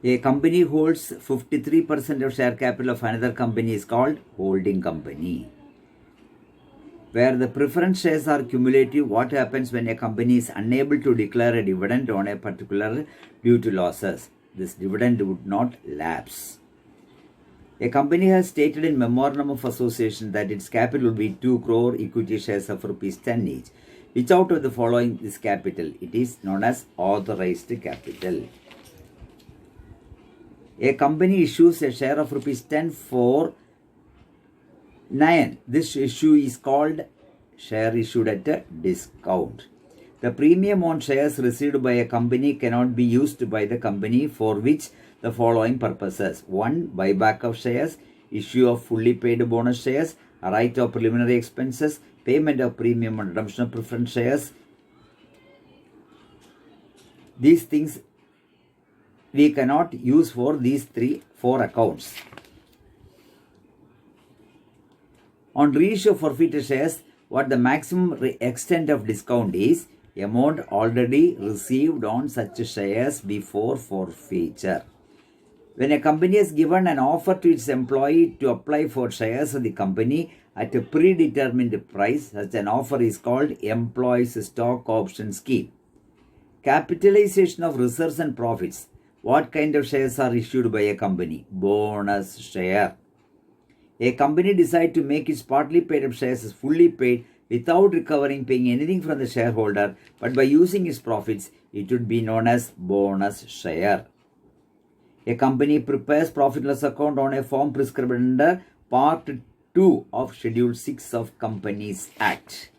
A company holds 53% of share capital of another company is called holding company. Where the preference shares are cumulative, what happens when a company is unable to declare a dividend on a particular due to losses? This dividend would not lapse. A company has stated in Memorandum of Association that its capital will be 2 crore equity shares of rupees 10 each. Which out of the following is capital? It is known as authorized capital. A company issues a share of rupees 10 for 9. This issue is called share issued at a discount. The premium on shares received by a company cannot be used by the company for which the following purposes. 1. Buyback of shares, issue of fully paid bonus shares, right of preliminary expenses, payment of premium and redemption of preference shares. These things we cannot use for these 4 accounts. On reissue of forfeited shares, what the maximum extent of discount is? Amount already received on such shares before forfeiture. When a company has given an offer to its employee to apply for shares of the company at a predetermined price, such an offer is called employee's stock option scheme. Capitalization of reserves and profits. What kind of shares are issued by a company? Bonus share. A company decides to make its partly paid up shares fully paid without paying anything from the shareholder, but by using its profits, it would be known as bonus share. A company prepares profit and loss account on a form prescribed under Part 2 of Schedule 6 of Companies Act.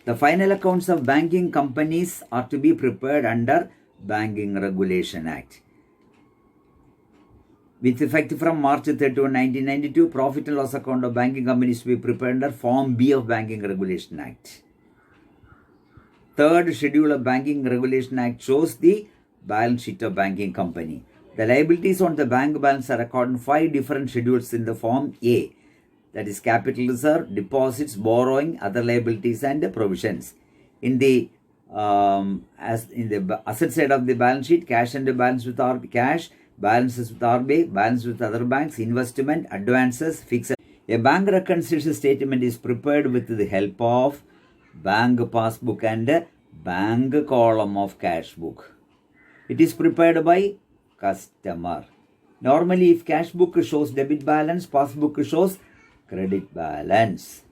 The final accounts of banking companies are to be prepared under Banking Regulation Act. With effect from March 31, 1992, profit and loss account of banking companies to be prepared under Form B of Banking Regulation Act. Third schedule of Banking Regulation Act shows the balance sheet of banking company. The liabilities on the bank balance are recorded in 5 different schedules in the Form A. That is capital reserve, deposits, borrowing, other liabilities and provisions. In the asset side of the balance sheet, cash and balance with cash, balances with RBI, balance with other banks, investment, advances, fixed. A bank reconciliation statement is prepared with the help of bank passbook and bank column of cash book. It is prepared by customer. Normally, if cash book shows debit balance, passbook shows credit balance.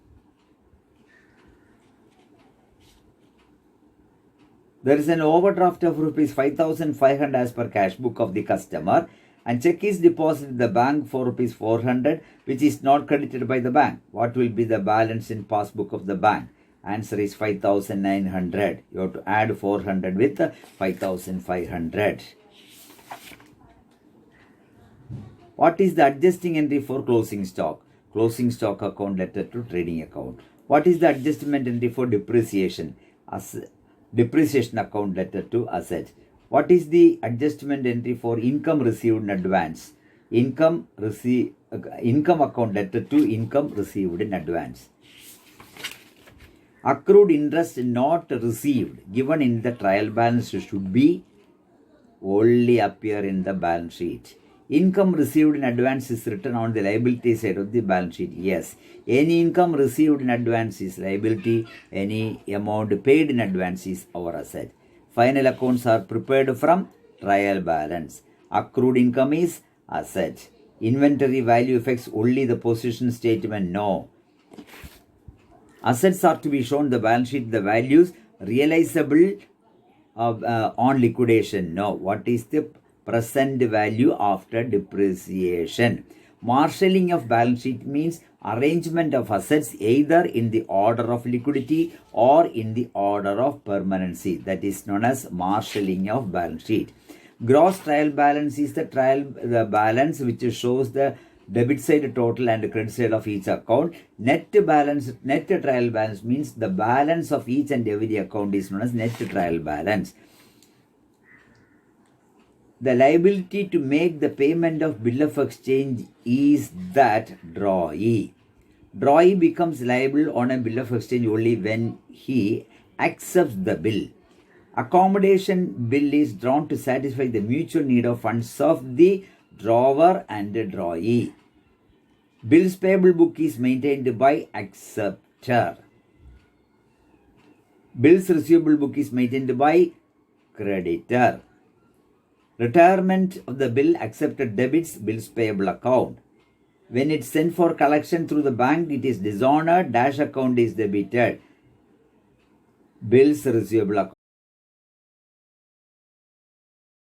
There is an overdraft of rupees 5,500 as per cash book of the customer, and check is deposited in the bank for rupees 400, which is not credited by the bank. What will be the balance in passbook of the bank? Answer is 5,900. You have to add 400 with 5,500. What is the adjusting entry for closing stock? Closing stock account letter to trading account. What is the adjustment entry for depreciation? Depreciation account letter to asset. What is the adjustment entry for income received in advance? Income account letter to income received in advance. Accrued interest not received given in the trial balance should be only appear in the balance sheet. Income received in advance is written on the liability side of the balance sheet. Yes, any income received in advance is liability. Any amount paid in advance is our asset. Final accounts are prepared from trial balance. Accrued income is asset. Inventory value affects only the position statement. No. Assets are to be shown the balance sheet. The values realizable on liquidation. No. What is the present value after depreciation? Marshalling of balance sheet means arrangement of assets either in the order of liquidity or in the order of permanency. That is known as marshalling of balance sheet. Gross trial balance is the balance which shows the debit side total and credit side of each account. Net trial balance means the balance of each and every account is known as net trial balance. The liability to make the payment of bill of exchange is that drawee. Drawee becomes liable on a bill of exchange only when he accepts the bill. Accommodation bill is drawn to satisfy the mutual need of funds of the drawer and drawee. Bills payable book is maintained by acceptor. Bills receivable book is maintained by creditor. Retirement of the bill accepted debits bills payable account. When it's sent for collection through the bank, it is dishonored, dash account is debited. Bills receivable account.